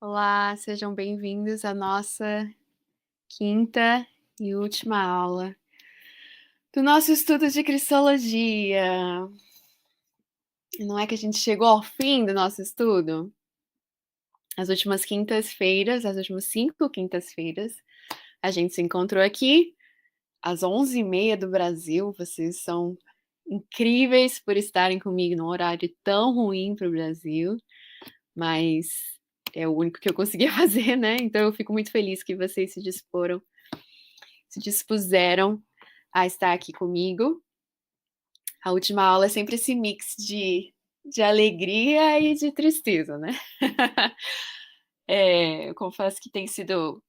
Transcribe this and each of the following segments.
Olá, sejam bem-vindos à nossa quinta e última aula do nosso estudo de Cristologia. E não é que a gente chegou ao fim do nosso estudo? As últimas quintas-feiras, as últimas 5 quintas-feiras, a gente se encontrou aqui às 11h30 do Brasil. Vocês são incríveis por estarem comigo num horário tão ruim para o Brasil, mas é o único que eu conseguia fazer, né? Então eu fico muito feliz que vocês se dispuseram a estar aqui comigo. A última aula é sempre esse mix de alegria e de tristeza, né? Eu confesso que tem sido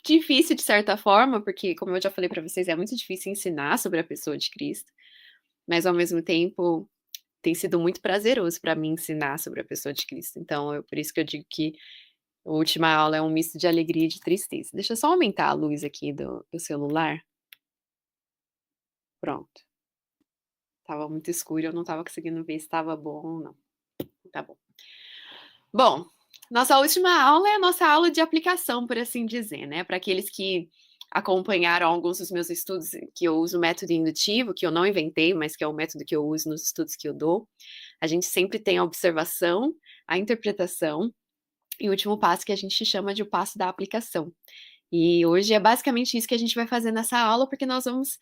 difícil de certa forma, porque, como eu já falei para vocês, é muito difícil ensinar sobre a pessoa de Cristo, mas ao mesmo tempo tem sido muito prazeroso para mim ensinar sobre a pessoa de Cristo. Então, por isso que eu digo que a última aula é um misto de alegria e de tristeza. Deixa eu só aumentar a luz aqui do celular. Pronto. Tava muito escuro e eu não estava conseguindo ver se estava bom ou não. Tá bom. Bom, nossa última aula é a nossa aula de aplicação, por assim dizer, né? Para aqueles que acompanharam alguns dos meus estudos, que eu uso o método indutivo, que eu não inventei, mas que é o método que eu uso nos estudos que eu dou. A gente sempre tem a observação, a interpretação e o último passo que a gente chama de o passo da aplicação. E hoje é basicamente isso que a gente vai fazer nessa aula, porque nós vamos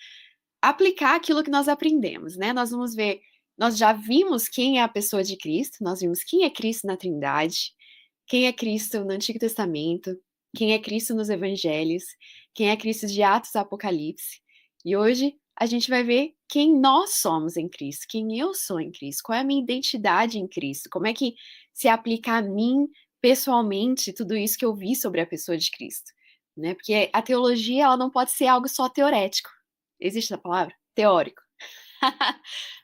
aplicar aquilo que nós aprendemos, né? Nós vamos ver, nós já vimos quem é a pessoa de Cristo, nós vimos quem é Cristo na Trindade, quem é Cristo no Antigo Testamento, quem é Cristo nos Evangelhos, quem é Cristo de Atos e Apocalipse. E hoje a gente vai ver quem nós somos em Cristo, quem eu sou em Cristo, qual é a minha identidade em Cristo, como é que se aplica a mim pessoalmente tudo isso que eu vi sobre a pessoa de Cristo, né? Porque a teologia ela não pode ser algo só teorético. Existe a palavra? Teórico.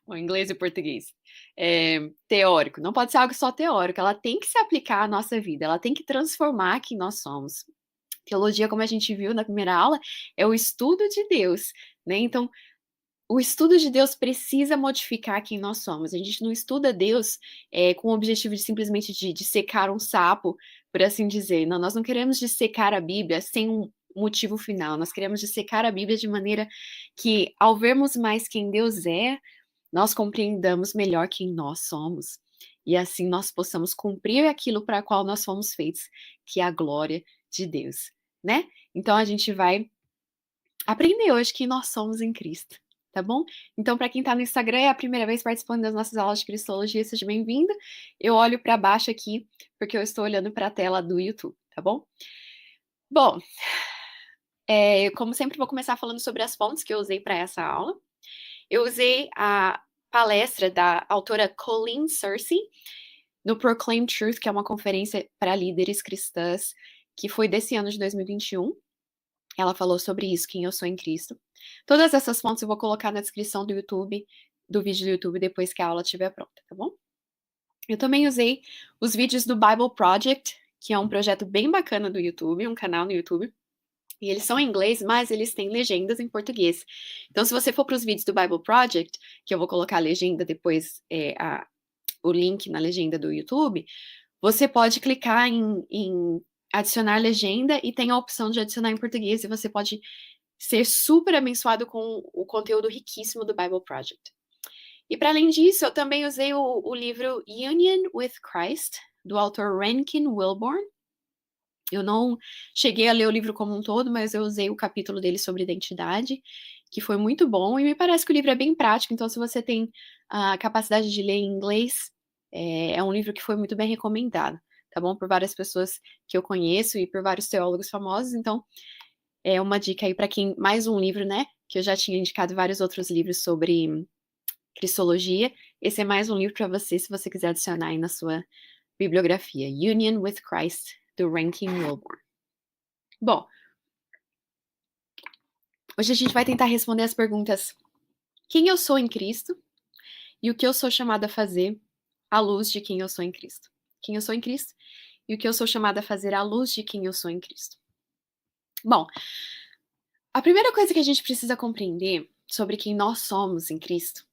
O inglês e o português. Teórico. Não pode ser algo só teórico. Ela tem que se aplicar à nossa vida. Ela tem que transformar quem nós somos. Teologia, como a gente viu na primeira aula, é o estudo de Deus, né? Então, o estudo de Deus precisa modificar quem nós somos. A gente não estuda Deus com o objetivo de simplesmente de secar um sapo, por assim dizer. Não, nós não queremos dissecar a Bíblia sem um motivo final. Nós queremos dissecar a Bíblia de maneira que, ao vermos mais quem Deus é, nós compreendamos melhor quem nós somos. E assim nós possamos cumprir aquilo para qual nós fomos feitos, que é a glória de Deus, né? Então a gente vai aprender hoje quem nós somos em Cristo, tá bom? Então, para quem está no Instagram, é a primeira vez participando das nossas aulas de Cristologia, seja bem-vindo. Eu olho para baixo aqui, porque eu estou olhando para a tela do YouTube, tá bom? Bom, como sempre, vou começar falando sobre as fontes que eu usei para essa aula. Eu usei a palestra da autora Colleen Searcy no Proclaim Truth, que é uma conferência para líderes cristãs, que foi desse ano de 2021. Ela falou sobre isso, quem eu sou em Cristo. Todas essas fontes eu vou colocar na descrição do YouTube, do vídeo do YouTube, depois que a aula estiver pronta, tá bom? Eu também usei os vídeos do Bible Project, que é um projeto bem bacana do YouTube, um canal no YouTube. E eles são em inglês, mas eles têm legendas em português. Então, se você for para os vídeos do Bible Project, que eu vou colocar a legenda depois, o link na legenda do YouTube, você pode clicar em adicionar legenda e tem a opção de adicionar em português e você pode ser super abençoado com o conteúdo riquíssimo do Bible Project. E para além disso, eu também usei o livro Union with Christ, do autor Rankin Wilbourn. Eu não cheguei a ler o livro como um todo, mas eu usei o capítulo dele sobre identidade, que foi muito bom, e me parece que o livro é bem prático, então se você tem a capacidade de ler em inglês, é um livro que foi muito bem recomendado, tá bom? Por várias pessoas que eu conheço e por vários teólogos famosos, então é uma dica aí para quem, mais um livro, né? Que eu já tinha indicado vários outros livros sobre Cristologia. Esse é mais um livro para você, se você quiser adicionar aí na sua bibliografia. Union with Christ, do Rankin Wilbourn. Bom, hoje a gente vai tentar responder as perguntas: quem eu sou em Cristo e o que eu sou chamada a fazer à luz de quem eu sou em Cristo. Quem eu sou em Cristo e o que eu sou chamada a fazer à luz de quem eu sou em Cristo. Bom, a primeira coisa que a gente precisa compreender sobre quem nós somos em Cristo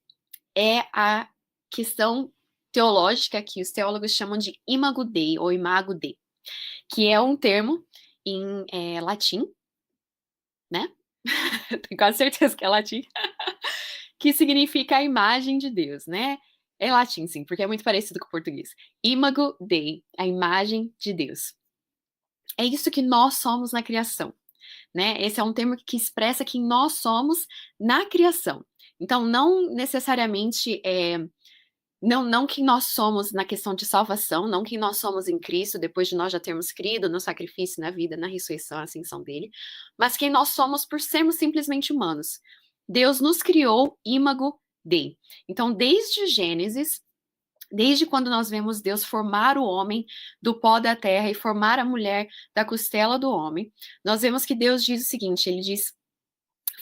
é a questão teológica que os teólogos chamam de imago Dei, ou imago Dei, que é um termo em latim, né? Tenho quase certeza que é latim, que significa a imagem de Deus, né? É latim, sim, porque é muito parecido com o português. Imago Dei, a imagem de Deus. É isso que nós somos na criação, né? Esse é um termo que expressa quem nós somos na criação. Então, não necessariamente não quem nós somos na questão de salvação, não quem nós somos em Cristo, depois de nós já termos crido no sacrifício, na vida, na ressurreição, a ascensão dele, mas quem nós somos por sermos simplesmente humanos. Deus nos criou imago Dei. Então, desde Gênesis, desde quando nós vemos Deus formar o homem do pó da terra e formar a mulher da costela do homem, nós vemos que Deus diz o seguinte: ele diz,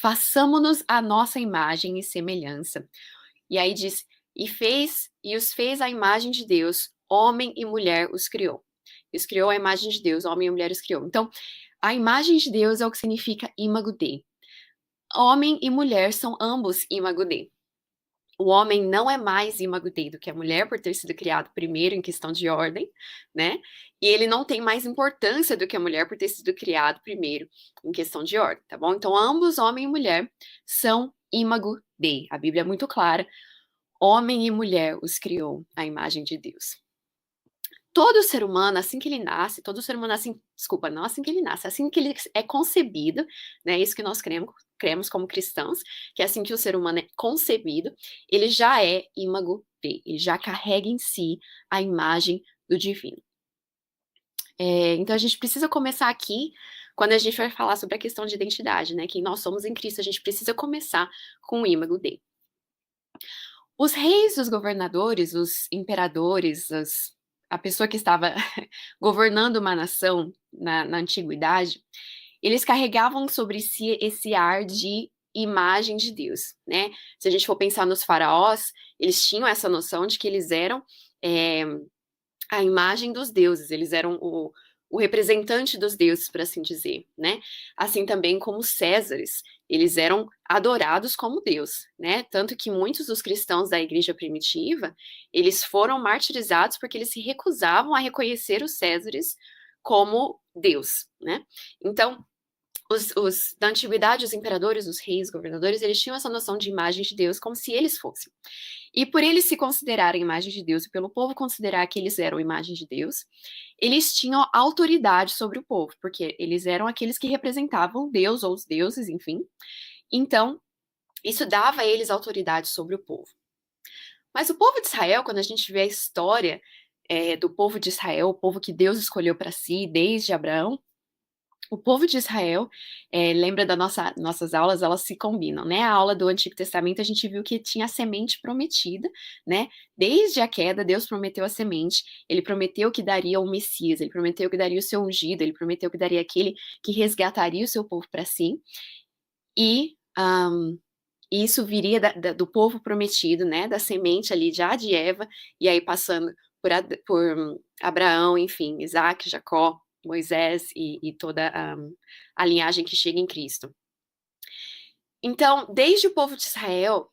façamo-nos a nossa imagem e semelhança. E aí diz, e os fez a imagem de Deus, homem e mulher os criou. Os criou a imagem de Deus, homem e mulher os criou. Então, a imagem de Deus é o que significa imago Dei. Homem e mulher são ambos imago Dei. O homem não é mais imago Dei do que a mulher, por ter sido criado primeiro em questão de ordem, né? E ele não tem mais importância do que a mulher por ter sido criado primeiro em questão de ordem, tá bom? Então, ambos, homem e mulher, são imago Dei. A Bíblia é muito clara. Homem e mulher os criou à imagem de Deus. Todo ser humano, assim que ele nasce, todo ser humano, assim, desculpa, não assim que ele nasce, assim que ele é concebido, né? Isso que nós cremos como cristãos, que é assim que o ser humano é concebido, ele já é imago Dei, ele já carrega em si a imagem do divino. Então a gente precisa começar aqui, quando a gente vai falar sobre a questão de identidade, né? Quem nós somos em Cristo, a gente precisa começar com o imago Dei. Os reis, os governadores, os imperadores, a pessoa que estava governando uma nação na antiguidade, eles carregavam sobre si esse ar de imagem de Deus, né? Se a gente for pensar nos faraós, eles tinham essa noção de que eles eram é, a imagem dos deuses, eles eram o representante dos deuses, por assim dizer, né? Assim também como os Césares, eles eram adorados como Deus, né? Tanto que muitos dos cristãos da igreja primitiva, eles foram martirizados porque eles se recusavam a reconhecer os Césares como Deus, né? Então, da antiguidade, os imperadores, os reis, os governadores, eles tinham essa noção de imagem de Deus como se eles fossem. E por eles se considerarem imagem de Deus e pelo povo considerar que eles eram imagem de Deus, eles tinham autoridade sobre o povo, porque eles eram aqueles que representavam Deus ou os deuses, enfim. Então, isso dava a eles autoridade sobre o povo. Mas o povo de Israel, quando a gente vê a história do povo de Israel, o povo que Deus escolheu para si desde Abraão, o povo de Israel, lembra das nossas aulas, elas se combinam, né? A aula do Antigo Testamento, a gente viu que tinha a semente prometida, né? Desde a queda, Deus prometeu a semente, ele prometeu que daria o Messias, ele prometeu que daria o seu ungido, ele prometeu que daria aquele que resgataria o seu povo para si, e isso viria do povo prometido, né? Da semente ali já de Eva, e aí passando por Abraão, enfim, Isaac, Jacó, Moisés e toda a linhagem que chega em Cristo. Então, desde o povo de Israel,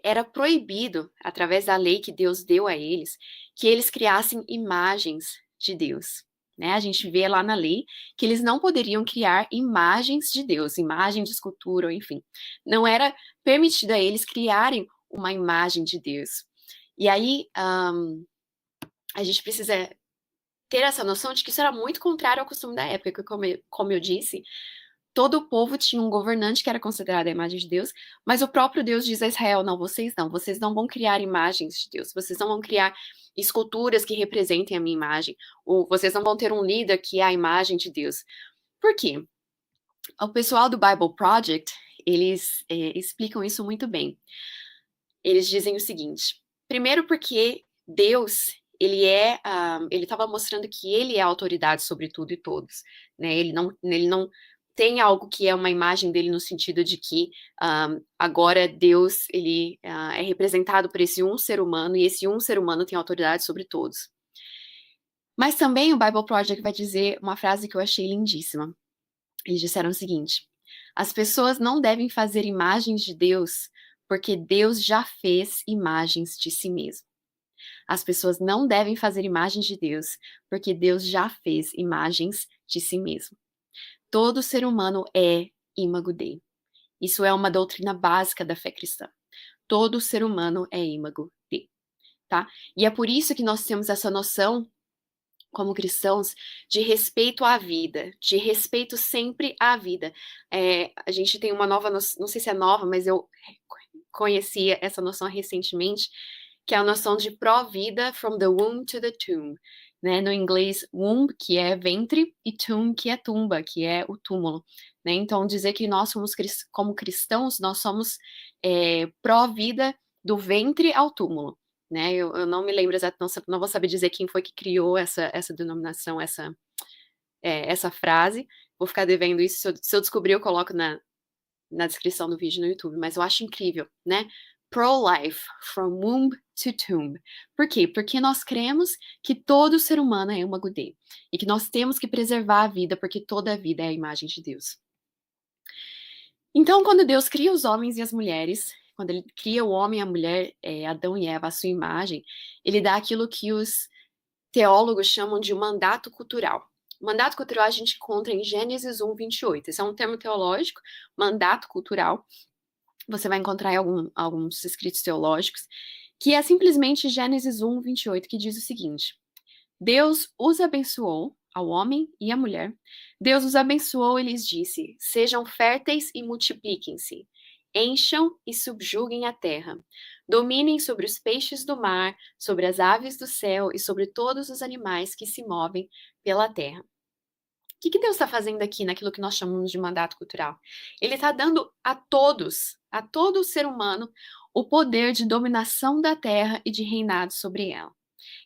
era proibido, através da lei que Deus deu a eles, que eles criassem imagens de Deus. Né? A gente vê lá na lei que eles não poderiam criar imagens de Deus, imagem de escultura, ou enfim. Não era permitido a eles criarem uma imagem de Deus. E aí, a gente precisa ter essa noção de que isso era muito contrário ao costume da época, como eu disse, todo o povo tinha um governante que era considerado a imagem de Deus, mas o próprio Deus diz a Israel: não, vocês não vão criar imagens de Deus, vocês não vão criar esculturas que representem a minha imagem, ou vocês não vão ter um líder que é a imagem de Deus. Por quê? O pessoal do Bible Project, eles explicam isso muito bem. Eles dizem o seguinte: primeiro porque Deus, ele estava mostrando que ele é a autoridade sobre tudo e todos, né? Ele não tem algo que é uma imagem dele no sentido de que agora Deus, ele é representado por esse um ser humano e esse um ser humano tem autoridade sobre todos. Mas também o Bible Project vai dizer uma frase que eu achei lindíssima. Eles disseram o seguinte: as pessoas não devem fazer imagens de Deus porque Deus já fez imagens de si mesmo. As pessoas não devem fazer imagens de Deus, porque Deus já fez imagens de si mesmo. Todo ser humano é imago Dei. Isso é uma doutrina básica da fé cristã. Todo ser humano é imago Dei, tá? E é por isso que nós temos essa noção, como cristãos, de respeito à vida, de respeito sempre à vida. A gente tem uma nova, não sei se é nova, mas eu conhecia essa noção recentemente, que é a noção de pró-vida, from the womb to the tomb, né? No inglês, womb, que é ventre, e tomb, que é tumba, que é o túmulo, né? Então, dizer que nós somos, como cristãos, nós somos pró-vida do ventre ao túmulo, né? Eu não me lembro exatamente, não vou saber dizer quem foi que criou essa denominação, essa frase, vou ficar devendo isso, se eu descobrir eu coloco na descrição do vídeo no YouTube, mas eu acho incrível, né? Pro-life, from womb to tomb. Por quê? Porque nós cremos que todo ser humano é uma Dei e que nós temos que preservar a vida, porque toda a vida é a imagem de Deus. Então, quando Deus cria os homens e as mulheres, quando ele cria o homem e a mulher, Adão e Eva, à sua imagem, ele dá aquilo que os teólogos chamam de mandato cultural. Mandato cultural a gente encontra em Gênesis 1, 28. Esse é um termo teológico, mandato cultural. Você vai encontrar em alguns escritos teológicos, que é simplesmente Gênesis 1, 28, que diz o seguinte: Deus os abençoou, ao homem e à mulher. Deus os abençoou e lhes disse: Sejam férteis e multipliquem-se. Encham e subjuguem a terra. Dominem sobre os peixes do mar, sobre as aves do céu e sobre todos os animais que se movem pela terra. O que Deus está fazendo aqui naquilo que nós chamamos de mandato cultural? Ele está dando a todo ser humano, o poder de dominação da terra e de reinado sobre ela.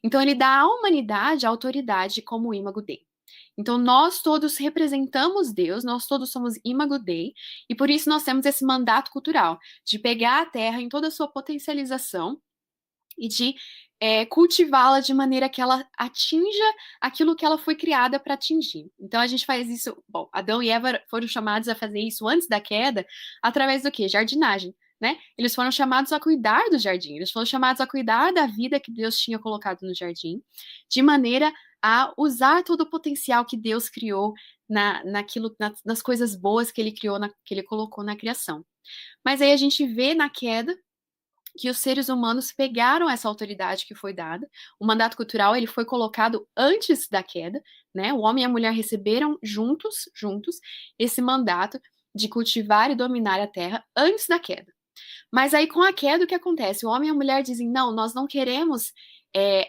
Então, ele dá à humanidade a autoridade como imago Dei. Então, nós todos representamos Deus, nós todos somos imago Dei, e por isso nós temos esse mandato cultural de pegar a terra em toda a sua potencialização e de cultivá-la de maneira que ela atinja aquilo que ela foi criada para atingir. Então a gente faz isso. Bom, Adão e Eva foram chamados a fazer isso antes da queda, através do quê? Jardinagem. Né? Eles foram chamados a cuidar do jardim, eles foram chamados a cuidar da vida que Deus tinha colocado no jardim, de maneira a usar todo o potencial que Deus criou nas coisas boas que ele criou, que ele colocou na criação. Mas aí a gente vê na queda que os seres humanos pegaram essa autoridade que foi dada. O mandato cultural ele foi colocado antes da queda, né? O homem e a mulher receberam juntos esse mandato de cultivar e dominar a terra antes da queda. Mas aí com a queda o que acontece? O homem e a mulher dizem: não, nós não queremos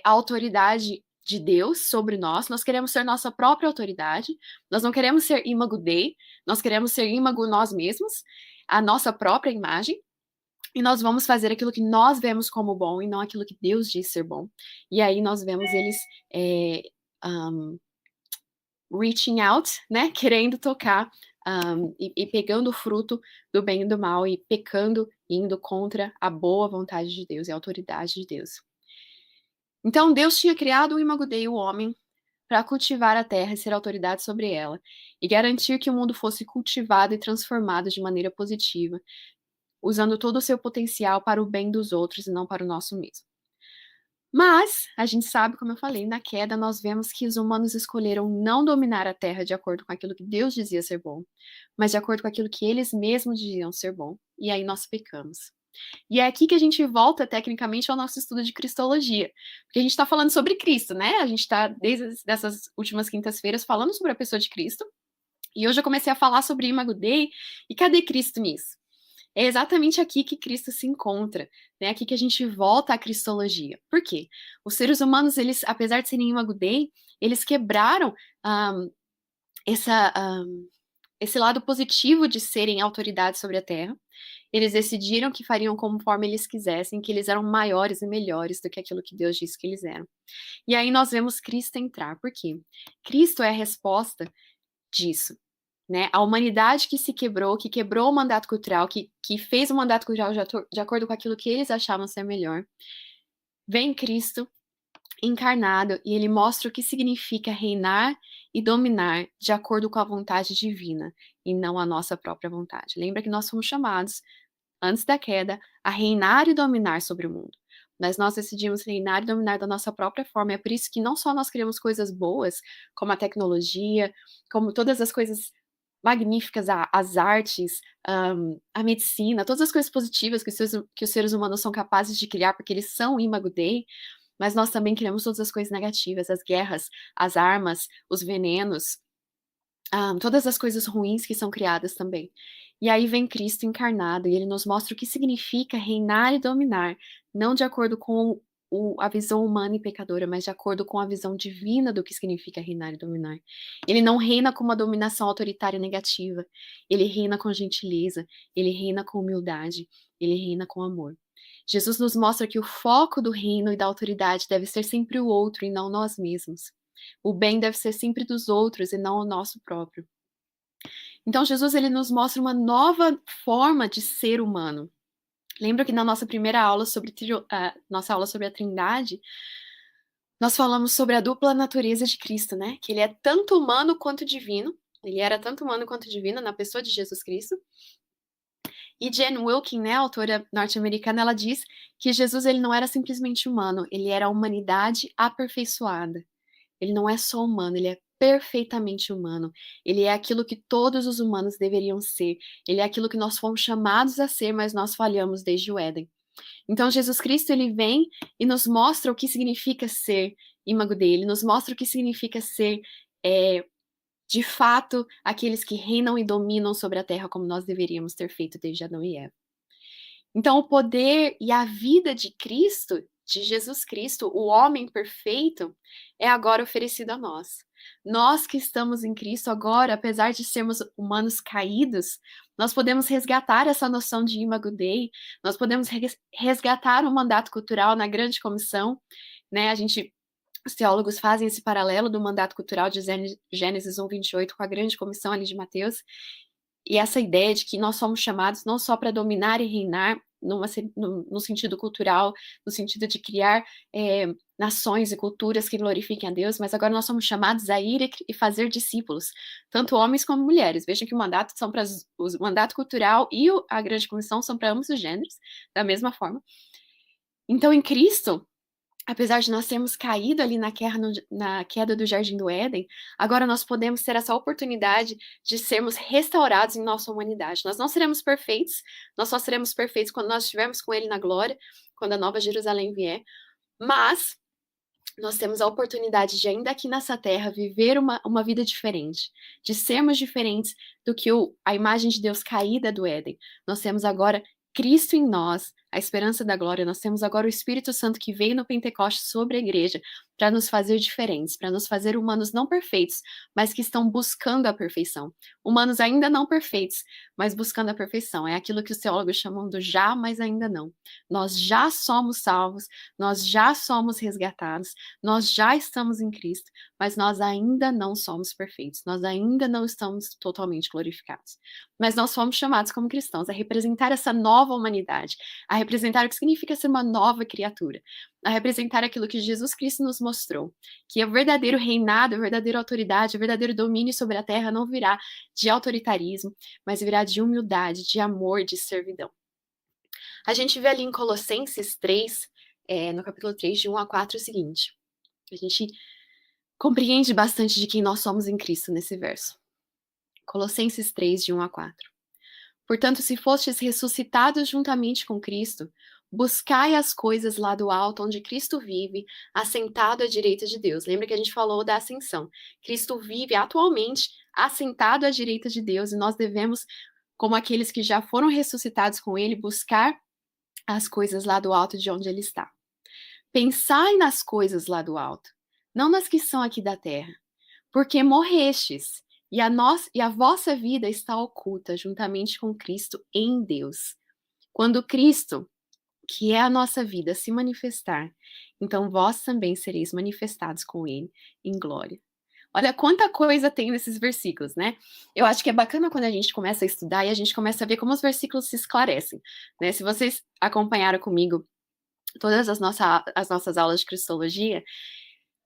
a autoridade de Deus sobre nós queremos ser nossa própria autoridade, nós não queremos ser imago Dei, nós queremos ser imago nós mesmos, a nossa própria imagem. E nós vamos fazer aquilo que nós vemos como bom e não aquilo que Deus diz ser bom. E aí nós vemos eles reaching out, né? Querendo tocar e pegando o fruto do bem e do mal e pecando, indo contra a boa vontade de Deus e a autoridade de Deus. Então Deus tinha criado o imago Dei, o homem, para cultivar a terra e ser autoridade sobre ela, e garantir que o mundo fosse cultivado e transformado de maneira positiva, usando todo o seu potencial para o bem dos outros e não para o nosso mesmo. Mas, a gente sabe, como eu falei, na queda nós vemos que os humanos escolheram não dominar a terra de acordo com aquilo que Deus dizia ser bom, mas de acordo com aquilo que eles mesmos diziam ser bom, e aí nós pecamos. E é aqui que a gente volta, tecnicamente, ao nosso estudo de Cristologia, porque a gente está falando sobre Cristo, né? A gente está, desde essas últimas quintas-feiras, falando sobre a pessoa de Cristo, e hoje eu comecei a falar sobre Imago Dei, e cadê Cristo nisso? É exatamente aqui que Cristo se encontra, né? Aqui que a gente volta à cristologia. Por quê? Os seres humanos, eles, apesar de serem imago Dei, eles quebraram esse lado positivo de serem autoridade sobre a terra. Eles decidiram que fariam conforme eles quisessem, que eles eram maiores e melhores do que aquilo que Deus disse que eles eram. E aí nós vemos Cristo entrar. Por quê? Cristo é a resposta disso. Né? A humanidade que se quebrou, que quebrou o mandato cultural, que fez o mandato cultural de acordo com aquilo que eles achavam ser melhor, vem Cristo encarnado e ele mostra o que significa reinar e dominar de acordo com a vontade divina e não a nossa própria vontade. Lembra que nós fomos chamados, antes da queda, a reinar e dominar sobre o mundo. mas nós decidimos reinar e dominar da nossa própria forma. É por isso que não só nós criamos coisas boas, como a tecnologia, como todas as coisas magníficas, as artes, a medicina, todas as coisas positivas que os seres humanos são capazes de criar, porque eles são Imago Dei, mas nós também criamos todas as coisas negativas, as guerras, as armas, os venenos, todas as coisas ruins que são criadas também. E aí vem Cristo encarnado e ele nos mostra o que significa reinar e dominar, não de acordo com a visão humana e pecadora, mas de acordo com a visão divina do que significa reinar e dominar. Ele não reina com uma dominação autoritária negativa, ele reina com gentileza, ele reina com humildade, ele reina com amor. Jesus nos mostra que o foco do reino e da autoridade deve ser sempre o outro e não nós mesmos. O bem deve ser sempre dos outros e não o nosso próprio. Então Jesus ele nos mostra uma nova forma de ser humano. Lembra que na nossa primeira aula sobre nossa aula sobre a Trindade, nós falamos sobre a dupla natureza de Cristo, né? Que ele é tanto humano quanto divino. Ele era tanto humano quanto divino na pessoa de Jesus Cristo. E Jane Wilkin, né, a autora norte-americana, ela diz que Jesus ele não era simplesmente humano, ele era a humanidade aperfeiçoada. Ele não é só humano, ele é perfeitamente humano. Ele é aquilo que todos os humanos deveriam ser. Ele é aquilo que nós fomos chamados a ser, mas nós falhamos desde o Éden. Então Jesus Cristo ele vem e nos mostra o que significa ser imago dele, ele nos mostra o que significa ser de fato aqueles que reinam e dominam sobre a terra como nós deveríamos ter feito desde Adão e Eva. Então, o poder e a vida de Cristo, de Jesus Cristo, o homem perfeito, é agora oferecido a nós. Nós que estamos em Cristo agora, apesar de sermos humanos caídos, nós podemos resgatar essa noção de Imago Dei, nós podemos resgatar o mandato cultural na grande comissão, né? Os teólogos fazem esse paralelo do mandato cultural de Gênesis 1:28 com a grande comissão ali de Mateus, e essa ideia de que nós somos chamados não só para dominar e reinar, no sentido cultural, no sentido de criar nações e culturas que glorifiquem a Deus, mas agora nós somos chamados a ir e fazer discípulos, tanto homens como mulheres. Vejam que o mandato cultural e a grande comissão são para ambos os gêneros, da mesma forma. Então, em Cristo, apesar de nós termos caído ali na queda do Jardim do Éden, agora nós podemos ter essa oportunidade de sermos restaurados em nossa humanidade. Nós não seremos perfeitos, nós só seremos perfeitos quando nós estivermos com Ele na glória, quando a Nova Jerusalém vier, mas nós temos a oportunidade de, ainda aqui nessa terra, viver uma vida diferente, de sermos diferentes do que a imagem de Deus caída do Éden. Nós temos agora Cristo em nós, a esperança da glória. Nós temos agora o Espírito Santo que veio no Pentecoste sobre a igreja para nos fazer diferentes, para nos fazer humanos não perfeitos, mas que estão buscando a perfeição. Humanos ainda não perfeitos, mas buscando a perfeição. É aquilo que os teólogos chamam do já, mas ainda não. Nós já somos salvos, nós já somos resgatados, nós já estamos em Cristo, mas nós ainda não somos perfeitos, nós ainda não estamos totalmente glorificados. Mas nós fomos chamados como cristãos a representar essa nova humanidade, a representar o que significa ser uma nova criatura, a representar aquilo que Jesus Cristo nos mostrou, que o verdadeiro reinado, a verdadeira autoridade, o verdadeiro domínio sobre a terra não virá de autoritarismo, mas virá de humildade, de amor, de servidão. A gente vê ali em Colossenses 3, no capítulo 3, de 1 a 4, o seguinte. A gente compreende bastante de quem nós somos em Cristo nesse verso. Colossenses 3, de 1 a 4. Portanto, se fostes ressuscitados juntamente com Cristo, buscai as coisas lá do alto, onde Cristo vive, assentado à direita de Deus. Lembra que a gente falou da ascensão. Cristo vive atualmente assentado à direita de Deus, e nós devemos, como aqueles que já foram ressuscitados com Ele, buscar as coisas lá do alto de onde Ele está. Pensai nas coisas lá do alto, não nas que são aqui da terra, porque morrestes, e a vossa vida está oculta juntamente com Cristo em Deus. Quando Cristo, que é a nossa vida, se manifestar, então vós também sereis manifestados com Ele em glória. Olha quanta coisa tem nesses versículos, né? Eu acho que é bacana quando a gente começa a estudar e a gente começa a ver como os versículos se esclarecem, né? Se vocês acompanharam comigo todas as nossas aulas de cristologia,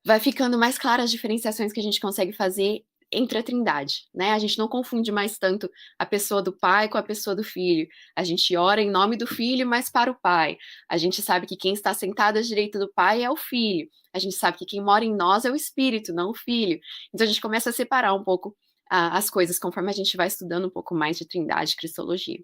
vai ficando mais claras as diferenciações que a gente consegue fazer entre a Trindade, né? A gente não confunde mais tanto a pessoa do Pai com a pessoa do Filho. A gente ora em nome do Filho, mas para o Pai. A gente sabe que quem está sentado à direita do Pai é o Filho. A gente sabe que quem mora em nós é o Espírito, não o Filho. Então a gente começa a separar um pouco as coisas conforme a gente vai estudando um pouco mais de Trindade e Cristologia.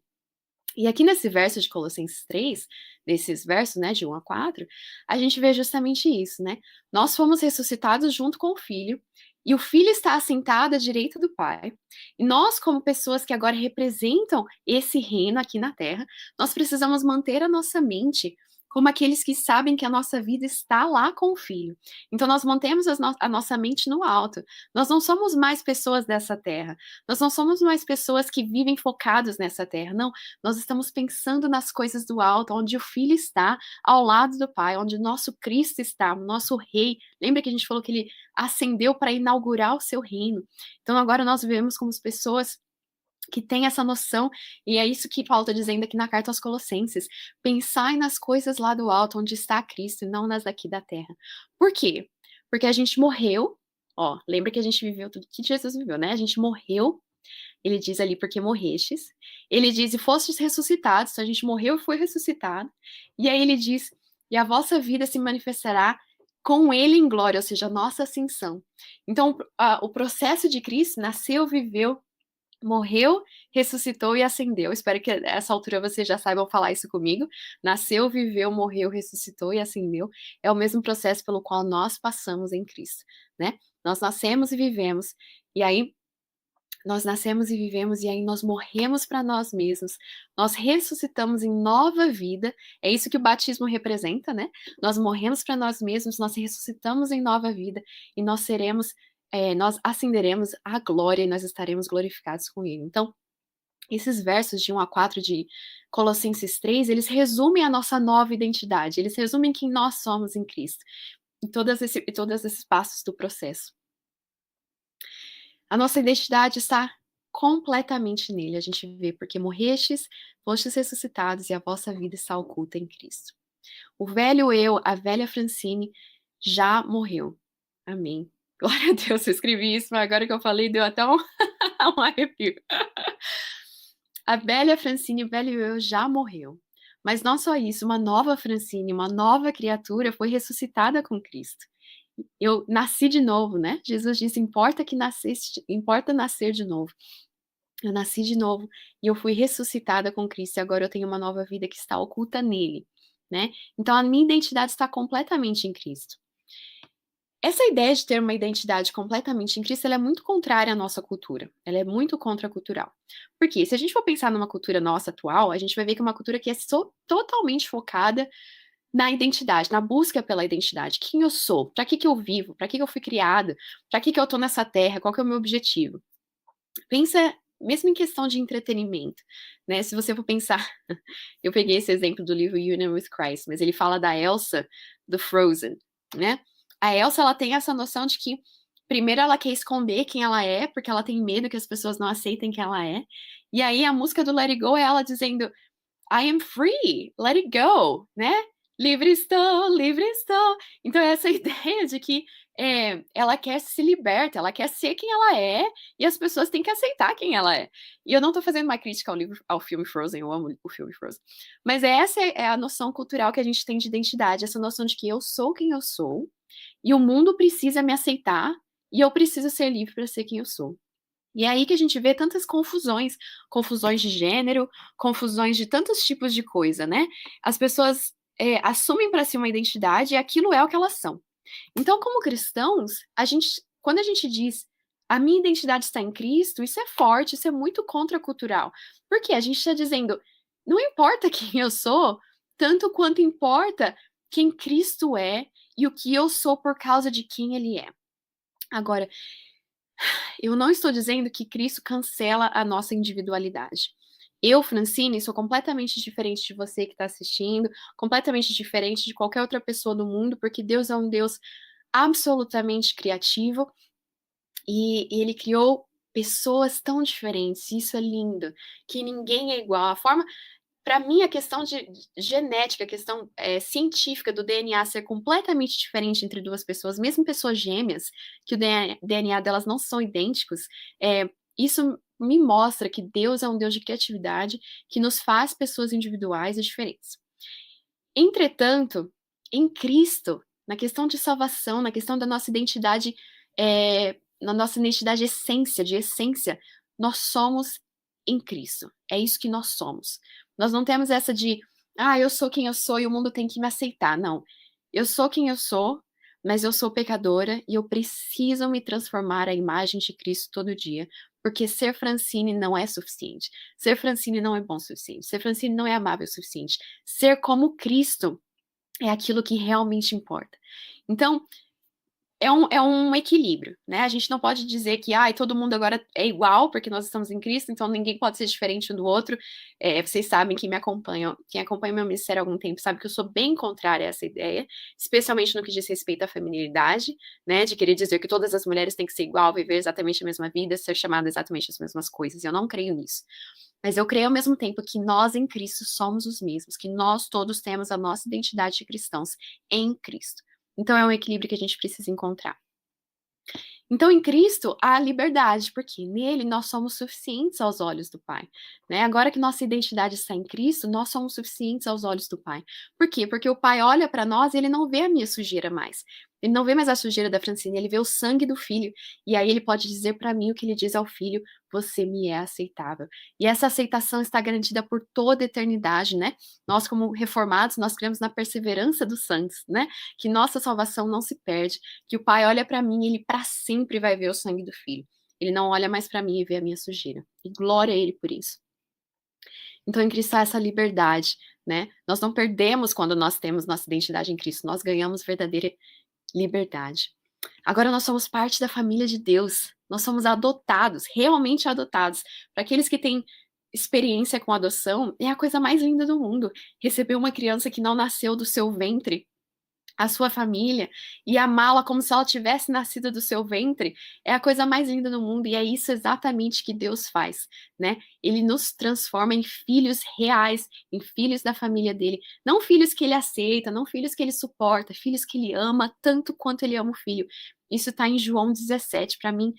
E aqui nesse verso de Colossenses 3, desses versos, né, de 1 a 4, a gente vê justamente isso, né? Nós fomos ressuscitados junto com o Filho, e o Filho está assentado à direita do Pai. E nós, como pessoas que agora representam esse reino aqui na Terra, nós precisamos manter a nossa mente como aqueles que sabem que a nossa vida está lá com o Filho. Então nós mantemos a nossa mente no alto. Nós não somos mais pessoas dessa terra. Nós não somos mais pessoas que vivem focados nessa terra. Não, nós estamos pensando nas coisas do alto, onde o Filho está, ao lado do Pai, onde o nosso Cristo está, o nosso Rei. Lembra que a gente falou que ele ascendeu para inaugurar o seu reino? Então agora nós vivemos como pessoas que têm essa noção, e é isso que Paulo está dizendo aqui na carta aos Colossenses. Pensai nas coisas lá do alto, onde está Cristo, e não nas daqui da terra. Por quê? Porque a gente morreu, ó, lembra que a gente viveu tudo que Jesus viveu, né? A gente morreu, ele diz ali, porque morrestes. Ele diz, e fostes ressuscitados. Então a gente morreu e foi ressuscitado. E aí ele diz, e a vossa vida se manifestará com ele em glória, ou seja, a nossa ascensão. Então o processo de Cristo nasceu, viveu, morreu, ressuscitou e ascendeu. Espero que a essa altura vocês já saibam falar isso comigo. Nasceu, viveu, morreu, ressuscitou e ascendeu. É o mesmo processo pelo qual nós passamos em Cristo, né? Nós nascemos e vivemos, e aí nós nascemos e vivemos, e aí nós morremos para nós mesmos, nós ressuscitamos em nova vida, é isso que o batismo representa, né? Nós morremos para nós mesmos, nós ressuscitamos em nova vida, e nós seremos, nós ascenderemos à glória e nós estaremos glorificados com Ele. Então, esses versos de 1 a 4 de Colossenses 3, eles resumem a nossa nova identidade, eles resumem quem nós somos em Cristo, em todos esses passos do processo. A nossa identidade está completamente nele. A gente vê porque morrestes, fostes ressuscitados e a vossa vida está oculta em Cristo. O velho eu, a velha Francine, já morreu. Amém. Glória a Deus, eu escrevi isso, mas agora que eu falei deu até um, um arrepio. A velha Francine, o velho eu, já morreu. Mas não só isso, uma nova Francine, uma nova criatura foi ressuscitada com Cristo. Eu nasci de novo, né? Jesus disse: importa nascer de novo. Eu nasci de novo e eu fui ressuscitada com Cristo e agora eu tenho uma nova vida que está oculta nele, né? Então a minha identidade está completamente em Cristo. Essa ideia de ter uma identidade completamente em Cristo, ela é muito contrária à nossa cultura. Ela é muito contracultural. Porque se a gente for pensar numa cultura nossa atual, a gente vai ver que é uma cultura que é totalmente focada na identidade, na busca pela identidade. Quem eu sou? Para que eu vivo? Para que eu fui criada? Para que eu tô nessa terra? Qual que é o meu objetivo? Pensa, mesmo em questão de entretenimento, né? Se você for pensar, eu peguei esse exemplo do livro Union with Christ, mas ele fala da Elsa do Frozen, né? A Elsa, ela tem essa noção de que primeiro ela quer esconder quem ela é, porque ela tem medo que as pessoas não aceitem quem ela é. E aí a música do Let It Go é ela dizendo I am free, let it go, né? Livre estou, livre estou. Então, essa ideia de que ela quer se liberta, ela quer ser quem ela é, e as pessoas têm que aceitar quem ela é. E eu não tô fazendo uma crítica ao filme Frozen, eu amo o filme Frozen. Mas essa é a noção cultural que a gente tem de identidade, essa noção de que eu sou quem eu sou, e o mundo precisa me aceitar, e eu preciso ser livre para ser quem eu sou. E é aí que a gente vê tantas confusões, confusões de gênero, confusões de tantos tipos de coisa, né? As pessoas assumem para si uma identidade e aquilo é o que elas são. Então, como cristãos, quando a gente diz a minha identidade está em Cristo, isso é forte, isso é muito contracultural. Porque a gente está dizendo, não importa quem eu sou, tanto quanto importa quem Cristo é e o que eu sou por causa de quem Ele é. Agora, eu não estou dizendo que Cristo cancela a nossa individualidade. Eu, Francine, sou completamente diferente de você que está assistindo, completamente diferente de qualquer outra pessoa do mundo, porque Deus é um Deus absolutamente criativo e Ele criou pessoas tão diferentes. Isso é lindo, que ninguém é igual. para mim, a questão de genética, a questão científica do DNA ser completamente diferente entre duas pessoas, mesmo pessoas gêmeas, que o DNA delas não são idênticos, isso me mostra que Deus é um Deus de criatividade, que nos faz pessoas individuais e diferentes. Entretanto, em Cristo, na questão de salvação, na questão da nossa identidade, na nossa identidade de essência, nós somos em Cristo. É isso que nós somos. Nós não temos essa de, eu sou quem eu sou e o mundo tem que me aceitar. Não. Eu sou quem eu sou, mas eu sou pecadora e eu preciso me transformar à imagem de Cristo todo dia, porque ser Francine não é suficiente. Ser Francine não é bom o suficiente. Ser Francine não é amável o suficiente. Ser como Cristo é aquilo que realmente importa. Então, é um equilíbrio, né? A gente não pode dizer que todo mundo agora é igual, porque nós estamos em Cristo, então ninguém pode ser diferente um do outro. Vocês sabem que me acompanham, quem acompanha meu ministério há algum tempo sabe que eu sou bem contrária a essa ideia, especialmente no que diz respeito à feminilidade, né? De querer dizer que todas as mulheres têm que ser igual, viver exatamente a mesma vida, ser chamadas exatamente as mesmas coisas. Eu não creio nisso. Mas eu creio ao mesmo tempo que nós em Cristo somos os mesmos, que nós todos temos a nossa identidade de cristãos em Cristo. Então é um equilíbrio que a gente precisa encontrar. Então, em Cristo, há liberdade, porque nele nós somos suficientes aos olhos do Pai. Né? Agora que nossa identidade está em Cristo, nós somos suficientes aos olhos do Pai. Por quê? Porque o Pai olha para nós e ele não vê a minha sujeira mais. Ele não vê mais a sujeira da Francine, ele vê o sangue do filho. E aí ele pode dizer para mim o que ele diz ao filho: você me é aceitável. E essa aceitação está garantida por toda a eternidade, né? Nós, como reformados, nós cremos na perseverança dos santos, né? Que nossa salvação não se perde, que o Pai olha para mim e ele para sempre vai ver o sangue do filho. Ele não olha mais para mim e vê a minha sujeira. E glória a ele por isso. Então, em Cristo há essa liberdade, né? Nós não perdemos quando nós temos nossa identidade em Cristo, nós ganhamos verdadeira liberdade. Agora nós somos parte da família de Deus. Nós somos adotados, realmente adotados. Para aqueles que têm experiência com adoção, é a coisa mais linda do mundo. Receber uma criança que não nasceu do seu ventre, a sua família, e amá-la como se ela tivesse nascido do seu ventre, é a coisa mais linda do mundo, e é isso exatamente que Deus faz, né? Ele nos transforma em filhos reais, em filhos da família dele, não filhos que ele aceita, não filhos que ele suporta, filhos que ele ama tanto quanto ele ama o filho. Isso está em João 17, para mim,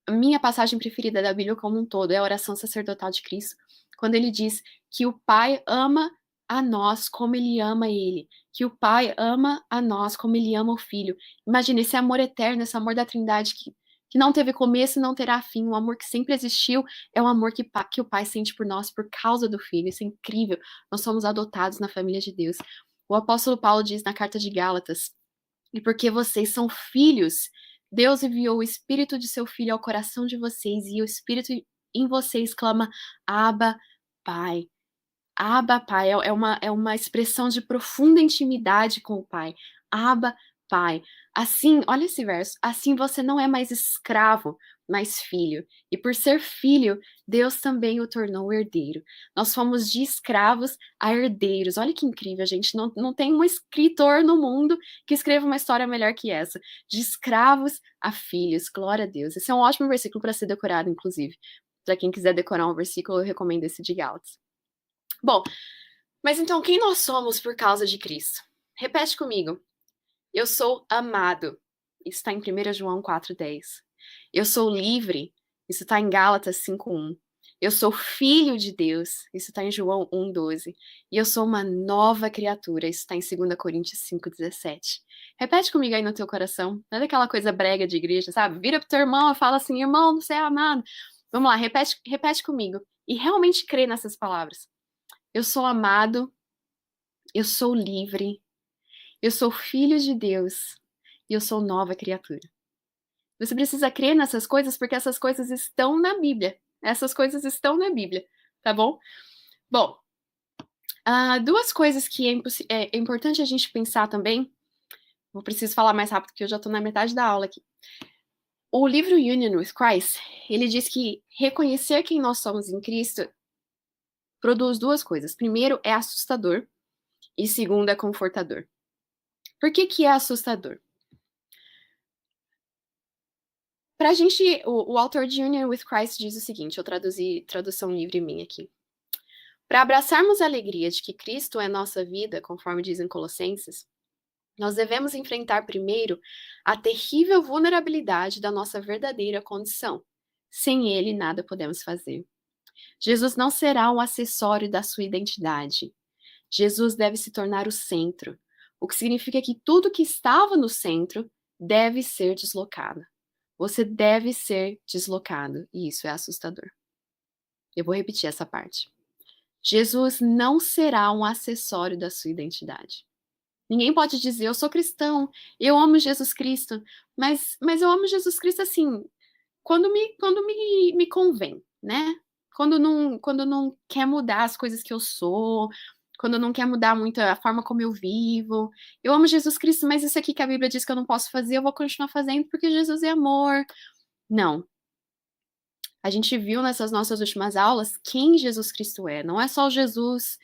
a minha passagem preferida da Bíblia como um todo é a oração sacerdotal de Cristo, quando ele diz que o Pai ama a nós como ele ama ele, que o Pai ama a nós como ele ama o Filho. Imagina esse amor eterno, esse amor da Trindade que não teve começo e não terá fim, um amor que sempre existiu, é o amor que o Pai sente por nós por causa do Filho. Isso é incrível. Nós somos adotados na família de Deus. O apóstolo Paulo diz na carta de Gálatas: e porque vocês são filhos, Deus enviou o Espírito de seu Filho ao coração de vocês, e o Espírito em vocês clama: Abba, Pai. Abba, Pai, é uma expressão de profunda intimidade com o Pai. Abba, Pai. Assim, olha esse verso. Assim você não é mais escravo, mas filho. E por ser filho, Deus também o tornou herdeiro. Nós fomos de escravos a herdeiros. Olha que incrível, gente. Não tem um escritor no mundo que escreva uma história melhor que essa. De escravos a filhos. Glória a Deus. Esse é um ótimo versículo para ser decorado, inclusive. Para quem quiser decorar um versículo, eu recomendo esse de Gálatas. Bom, mas então quem nós somos por causa de Cristo? Repete comigo. Eu sou amado. Isso está em 1 João 4,10. Eu sou livre. Isso está em Gálatas 5,1. Eu sou filho de Deus. Isso está em João 1,12. E eu sou uma nova criatura. Isso está em 2 Coríntios 5,17. Repete comigo aí no teu coração. Não é daquela coisa brega de igreja, sabe? Vira pro teu irmão e fala assim: irmão, você é amado. Vamos lá, repete comigo. E realmente crê nessas palavras. Eu sou amado, eu sou livre, eu sou filho de Deus e eu sou nova criatura. Você precisa crer nessas coisas porque essas coisas estão na Bíblia. Essas coisas estão na Bíblia, tá bom? Bom, duas coisas que é importante a gente pensar também. Vou preciso falar mais rápido porque eu já estou na metade da aula aqui. O livro Union with Christ, ele diz que reconhecer quem nós somos em Cristo produz duas coisas. Primeiro, é assustador e segundo, é confortador. Por que é assustador? Pra gente, o autor de Union with Christ diz o seguinte, eu traduzi tradução livre minha aqui. Para abraçarmos a alegria de que Cristo é nossa vida, conforme diz em Colossenses, nós devemos enfrentar primeiro a terrível vulnerabilidade da nossa verdadeira condição. Sem Ele, nada podemos fazer. Jesus não será um acessório da sua identidade. Jesus deve se tornar o centro, o que significa que tudo que estava no centro deve ser deslocado. Você deve ser deslocado, e isso é assustador. Eu vou repetir essa parte. Jesus não será um acessório da sua identidade. Ninguém pode dizer, eu sou cristão, eu amo Jesus Cristo, mas eu amo Jesus Cristo assim, quando me convém, né? Quando não quer mudar as coisas que eu sou, quando não quer mudar muito a forma como eu vivo. Eu amo Jesus Cristo, mas isso aqui que a Bíblia diz que eu não posso fazer, eu vou continuar fazendo porque Jesus é amor. Não. A gente viu nessas nossas últimas aulas quem Jesus Cristo é. Não é só o Jesus,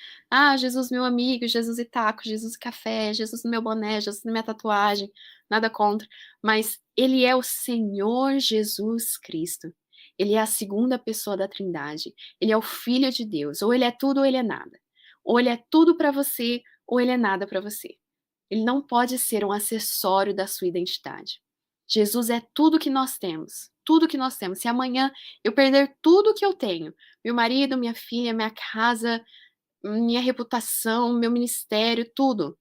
Jesus meu amigo, Jesus e taco, Jesus e café, Jesus no meu boné, Jesus na minha tatuagem, nada contra. Mas ele é o Senhor Jesus Cristo. Ele é a segunda pessoa da Trindade. Ele é o Filho de Deus. Ou ele é tudo ou ele é nada. Ou ele é tudo para você, ou ele é nada para você. Ele não pode ser um acessório da sua identidade. Jesus é tudo que nós temos. Tudo que nós temos. Se amanhã eu perder tudo que eu tenho, meu marido, minha filha, minha casa, minha reputação, meu ministério, tudo,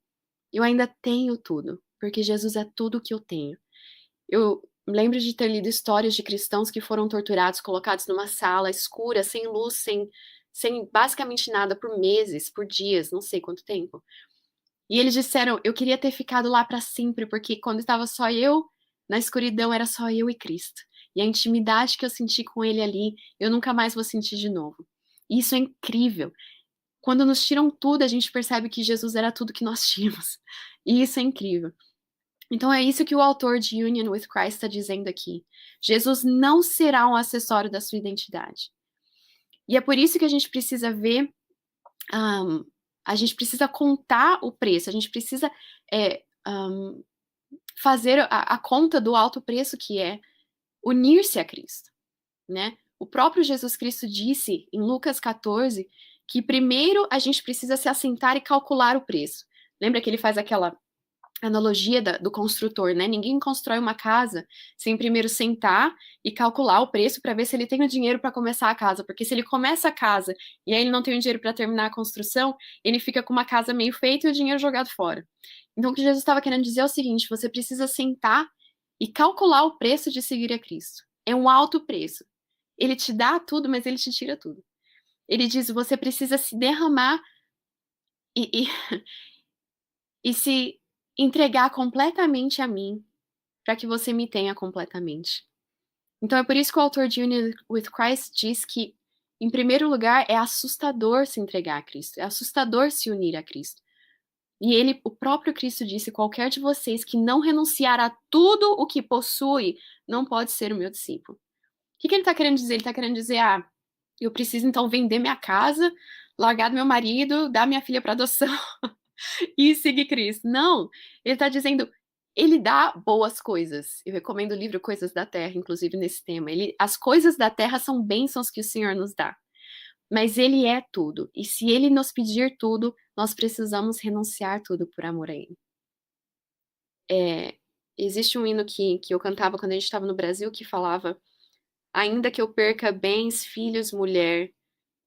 eu ainda tenho tudo, porque Jesus é tudo que eu tenho. Eu lembro de ter lido histórias de cristãos que foram torturados, colocados numa sala escura, sem luz, sem basicamente nada, por meses, por dias, não sei quanto tempo. E eles disseram, eu queria ter ficado lá para sempre, porque quando estava só eu, na escuridão era só eu e Cristo. E a intimidade que eu senti com ele ali, eu nunca mais vou sentir de novo. E isso é incrível. Quando nos tiram tudo, a gente percebe que Jesus era tudo que nós tínhamos. E isso é incrível. Então é isso que o autor de Union with Christ está dizendo aqui. Jesus não será um acessório da sua identidade. E é por isso que a gente precisa ver a gente precisa contar o preço, a gente precisa fazer a conta do alto preço que é unir-se a Cristo, né? O próprio Jesus Cristo disse em Lucas 14 que primeiro a gente precisa se assentar e calcular o preço. Lembra que ele faz aquela analogia do construtor, né? Ninguém constrói uma casa sem primeiro sentar e calcular o preço para ver se ele tem o dinheiro para começar a casa, porque se ele começa a casa e aí ele não tem o dinheiro para terminar a construção, ele fica com uma casa meio feita e o dinheiro jogado fora. Então o que Jesus estava querendo dizer é o seguinte: você precisa sentar e calcular o preço de seguir a Cristo. É um alto preço. Ele te dá tudo, mas ele te tira tudo. Ele diz: você precisa se derramar e e se entregar completamente a mim, para que você me tenha completamente. Então é por isso que o autor de Union with Christ diz que, em primeiro lugar, é assustador se entregar a Cristo, é assustador se unir a Cristo. E ele, o próprio Cristo disse: qualquer de vocês que não renunciar a tudo o que possui, não pode ser o meu discípulo. O que ele está querendo dizer? Ele está querendo dizer, eu preciso então vender minha casa, largar do meu marido, dar minha filha para adoção e seguir Cristo. Não, ele está dizendo, ele dá boas coisas. Eu recomendo o livro Coisas da Terra, inclusive nesse tema. As coisas da terra são bênçãos que o Senhor nos dá. Mas ele é tudo. E se ele nos pedir tudo, nós precisamos renunciar tudo por amor a ele. Existe um hino que eu cantava quando a gente estava no Brasil que falava: ainda que eu perca bens, filhos, mulher,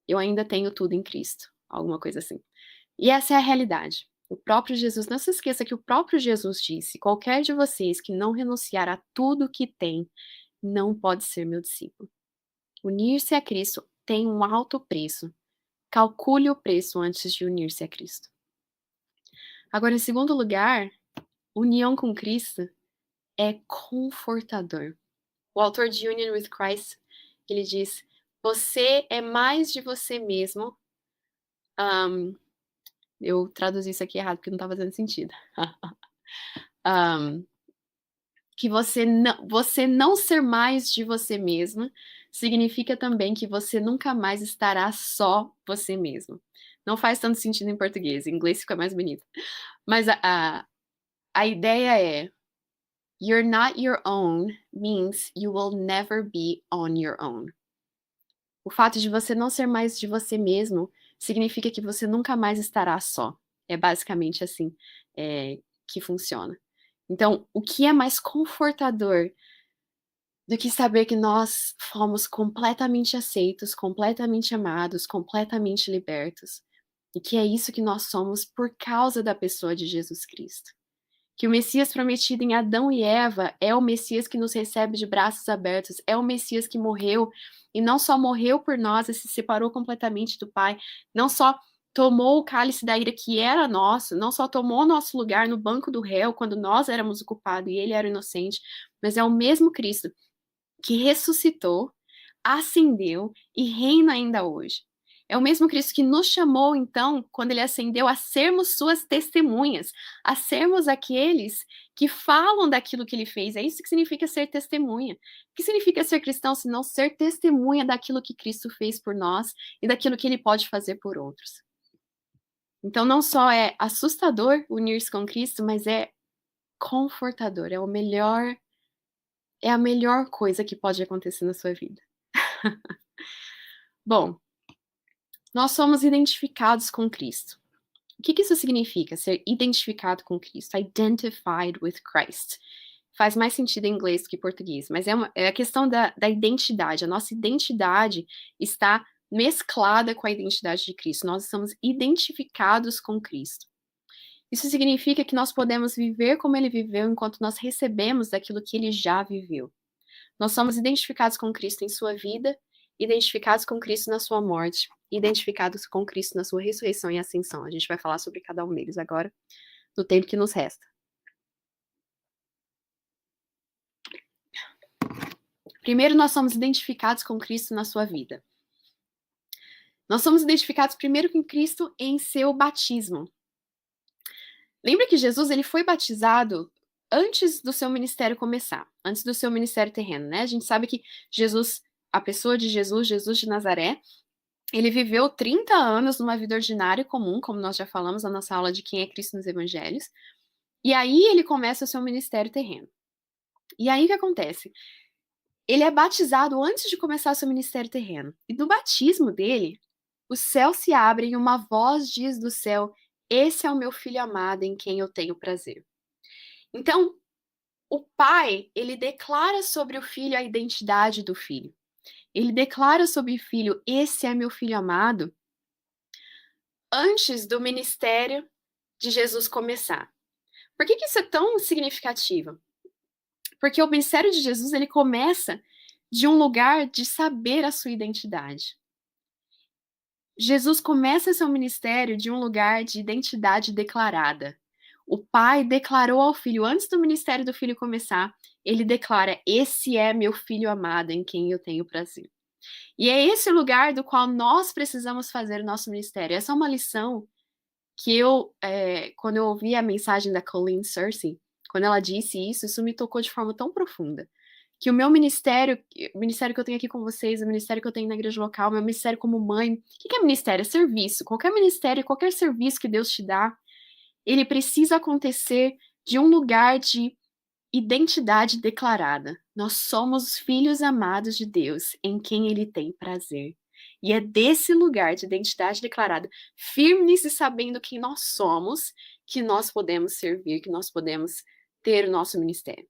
eu ainda tenho tudo em Cristo. Alguma coisa assim. E essa é a realidade. O próprio Jesus, não se esqueça que o próprio Jesus disse: qualquer de vocês que não renunciar a tudo que tem, não pode ser meu discípulo. Unir-se a Cristo tem um alto preço. Calcule o preço antes de unir-se a Cristo. Agora, em segundo lugar, união com Cristo é confortador. O autor de Union with Christ, ele diz: você é mais de você mesmo. Eu traduzi isso aqui errado porque não está fazendo sentido. Que você não ser mais de você mesma significa também que você nunca mais estará só você mesmo. Não faz tanto sentido em português, em inglês fica mais bonito. Mas a ideia é: you're not your own means you will never be on your own. O fato de você não ser mais de você mesmo significa que você nunca mais estará só. É basicamente assim, que funciona. Então, o que é mais confortador do que saber que nós fomos completamente aceitos, completamente amados, completamente libertos, e que é isso que nós somos por causa da pessoa de Jesus Cristo. Que o Messias prometido em Adão e Eva é o Messias que nos recebe de braços abertos, é o Messias que morreu, e não só morreu por nós e se separou completamente do Pai, não só tomou o cálice da ira que era nosso, não só tomou nosso lugar no banco do réu quando nós éramos o culpado e ele era o inocente, mas é o mesmo Cristo que ressuscitou, ascendeu e reina ainda hoje. É o mesmo Cristo que nos chamou, então, quando ele ascendeu, a sermos suas testemunhas, a sermos aqueles que falam daquilo que ele fez. É isso que significa ser testemunha. O que significa ser cristão, se não ser testemunha daquilo que Cristo fez por nós e daquilo que ele pode fazer por outros? Então, não só é assustador unir-se com Cristo, mas é confortador, é a melhor coisa que pode acontecer na sua vida. Bom, nós somos identificados com Cristo. O que isso significa, ser identificado com Cristo? Identified with Christ. Faz mais sentido em inglês do que em português, mas é a questão da identidade. A nossa identidade está mesclada com a identidade de Cristo. Nós estamos identificados com Cristo. Isso significa que nós podemos viver como ele viveu enquanto nós recebemos daquilo que ele já viveu. Nós somos identificados com Cristo em sua vida, identificados com Cristo na sua morte, identificados com Cristo na sua ressurreição e ascensão. A gente vai falar sobre cada um deles agora, no tempo que nos resta. Primeiro, nós somos identificados com Cristo na sua vida. Nós somos identificados primeiro com Cristo em seu batismo. Lembra que Jesus ele foi batizado antes do seu ministério começar, antes do seu ministério terreno, né? A gente sabe que Jesus, a pessoa de Jesus, Jesus de Nazaré, ele viveu 30 anos numa vida ordinária e comum, como nós já falamos na nossa aula de quem é Cristo nos Evangelhos. E aí ele começa o seu ministério terreno. E aí o que acontece? Ele é batizado antes de começar o seu ministério terreno. E no batismo dele, o céu se abre e uma voz diz do céu: "Esse é o meu filho amado em quem eu tenho prazer." Então, o pai, ele declara sobre o filho a identidade do filho. Ele declara sobre o filho: "Esse é meu filho amado", antes do ministério de Jesus começar. Por que isso é tão significativo? Porque o ministério de Jesus, ele começa de um lugar de saber a sua identidade. Jesus começa seu ministério de um lugar de identidade declarada. O pai declarou ao filho, antes do ministério do filho começar, ele declara: "Esse é meu filho amado em quem eu tenho prazer." E é esse lugar do qual nós precisamos fazer o nosso ministério. Essa é uma lição que quando eu ouvi a mensagem da Colleen Searcy, quando ela disse isso, isso me tocou de forma tão profunda. Que o meu ministério, o ministério que eu tenho aqui com vocês, o ministério que eu tenho na igreja local, o meu ministério como mãe, o que é ministério? É serviço. Qualquer ministério, qualquer serviço que Deus te dá, ele precisa acontecer de um lugar de identidade declarada. Nós somos filhos amados de Deus, em quem Ele tem prazer. E é desse lugar de identidade declarada, firmes e sabendo quem nós somos, que nós podemos servir, que nós podemos ter o nosso ministério.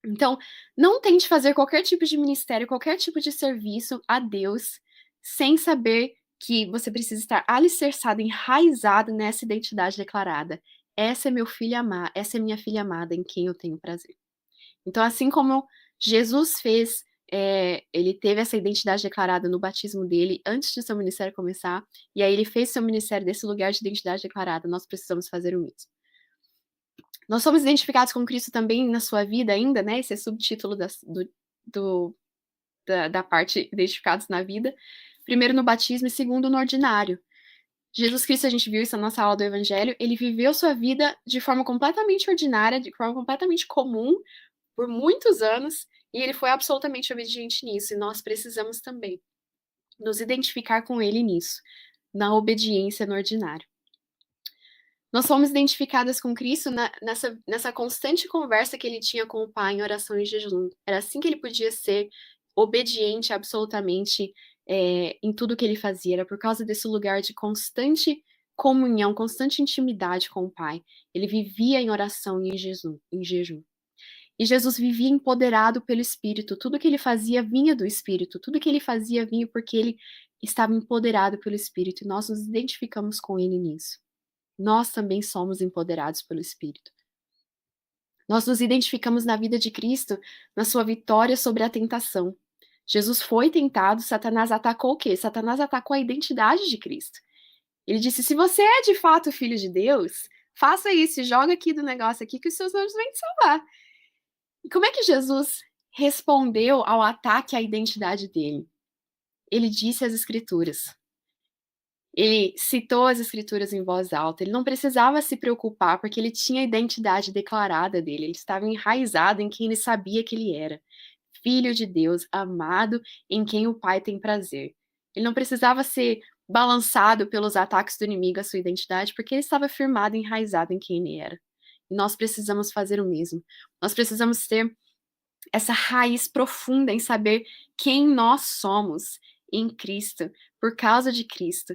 Então, não tente fazer qualquer tipo de ministério, qualquer tipo de serviço a Deus, sem saber que você precisa estar alicerçado, enraizado nessa identidade declarada. Essa é meu filho amado, essa é minha filha amada em quem eu tenho prazer. Então, assim como Jesus fez, ele teve essa identidade declarada no batismo dele antes de seu ministério começar, e aí ele fez seu ministério desse lugar de identidade declarada, nós precisamos fazer o mesmo. Nós somos identificados com Cristo também na sua vida ainda, né? Esse é subtítulo da parte identificados na vida. Primeiro no batismo e segundo no ordinário. Jesus Cristo, a gente viu isso na nossa aula do Evangelho, ele viveu sua vida de forma completamente ordinária, de forma completamente comum, por muitos anos, e ele foi absolutamente obediente nisso, e nós precisamos também nos identificar com ele nisso, na obediência no ordinário. Nós fomos identificadas com Cristo nessa constante conversa que ele tinha com o Pai em oração e jejum. Era assim que ele podia ser obediente absolutamente em tudo que ele fazia, era por causa desse lugar de constante comunhão, constante intimidade com o Pai. Ele vivia em oração e em jejum. E Jesus vivia empoderado pelo Espírito. Tudo que ele fazia vinha do Espírito. Tudo que ele fazia vinha porque ele estava empoderado pelo Espírito. E nós nos identificamos com ele nisso. Nós também somos empoderados pelo Espírito. Nós nos identificamos na vida de Cristo, na sua vitória sobre a tentação. Jesus foi tentado, Satanás atacou o quê? Satanás atacou a identidade de Cristo. Ele disse: se você é de fato filho de Deus, faça isso, joga aqui do negócio aqui que os seus anjos vêm te salvar. E como é que Jesus respondeu ao ataque à identidade dele? Ele disse as Escrituras. Ele citou as Escrituras em voz alta. Ele não precisava se preocupar, porque ele tinha a identidade declarada dele. Ele estava enraizado em quem ele sabia que ele era. Filho de Deus, amado, em quem o Pai tem prazer. Ele não precisava ser balançado pelos ataques do inimigo à sua identidade, porque ele estava firmado, enraizado em quem ele era. E nós precisamos fazer o mesmo. Nós precisamos ter essa raiz profunda em saber quem nós somos em Cristo, por causa de Cristo,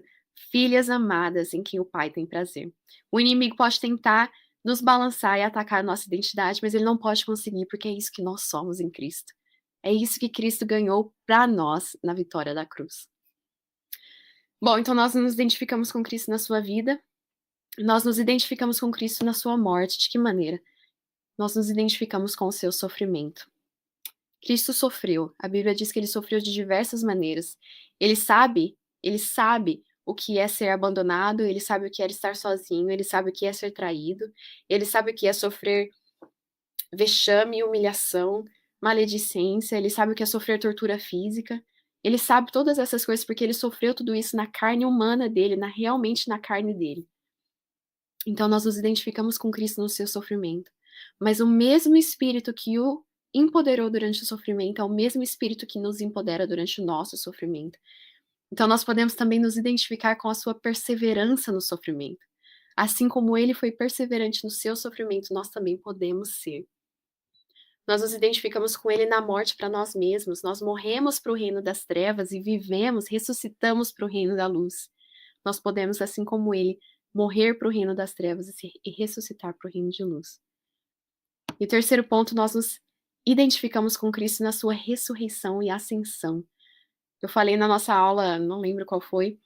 filhas amadas em quem o Pai tem prazer. O inimigo pode tentar nos balançar e atacar a nossa identidade, mas ele não pode conseguir, porque é isso que nós somos em Cristo. É isso que Cristo ganhou para nós na vitória da cruz. Bom, então nós nos identificamos com Cristo na sua vida, nós nos identificamos com Cristo na sua morte. De que maneira? Nós nos identificamos com o seu sofrimento. Cristo sofreu. A Bíblia diz que ele sofreu de diversas maneiras. Ele sabe o que é ser abandonado, ele sabe o que é estar sozinho, ele sabe o que é ser traído, ele sabe o que é sofrer vexame, humilhação, maledicência, ele sabe o que é sofrer tortura física. Ele sabe todas essas coisas porque ele sofreu tudo isso na carne humana dele, realmente na carne dele. Então nós nos identificamos com Cristo no seu sofrimento. Mas o mesmo Espírito que o empoderou durante o sofrimento é o mesmo Espírito que nos empodera durante o nosso sofrimento. Então nós podemos também nos identificar com a sua perseverança no sofrimento. Assim como ele foi perseverante no seu sofrimento, nós também podemos ser. Nós nos identificamos com ele na morte para nós mesmos. Nós morremos para o reino das trevas e vivemos, ressuscitamos para o reino da luz. Nós podemos, assim como ele, morrer para o reino das trevas e ressuscitar para o reino de luz. E o terceiro ponto, nós nos identificamos com Cristo na sua ressurreição e ascensão. Eu falei na nossa aula, não lembro qual foi,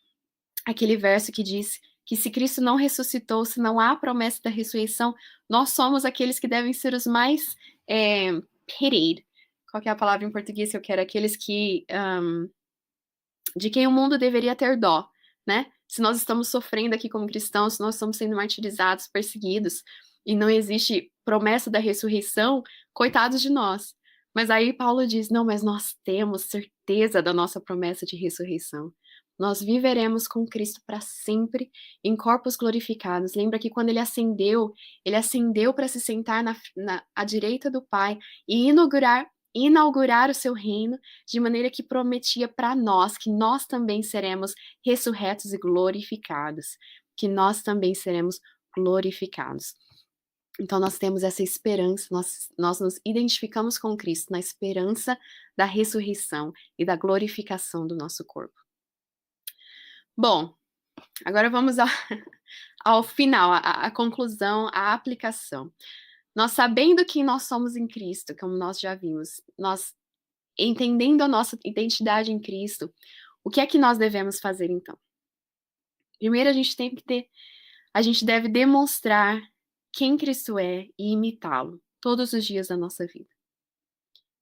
aquele verso que diz que se Cristo não ressuscitou, se não há promessa da ressurreição, nós somos aqueles que devem ser os mais pitied. Qual que é a palavra em português que eu quero? Aqueles que de quem o mundo deveria ter dó, né? Se nós estamos sofrendo aqui como cristãos, se nós estamos sendo martirizados, perseguidos, e não existe promessa da ressurreição, coitados de nós. Mas aí Paulo diz: não, mas nós temos certeza da nossa promessa de ressurreição. Nós viveremos com Cristo para sempre em corpos glorificados. Lembra que quando ele ascendeu para se sentar à direita do Pai e inaugurar o seu reino, de maneira que prometia para nós que nós também seremos ressurretos e glorificados, que nós também seremos glorificados. Então nós temos essa esperança, nós nos identificamos com Cristo na esperança da ressurreição e da glorificação do nosso corpo. Bom, agora vamos ao final, a conclusão, a aplicação. Nós sabendo quem nós somos em Cristo, como nós já vimos, nós entendendo a nossa identidade em Cristo, o que é que nós devemos fazer então? Primeiro a gente deve demonstrar quem Cristo é e imitá-lo todos os dias da nossa vida.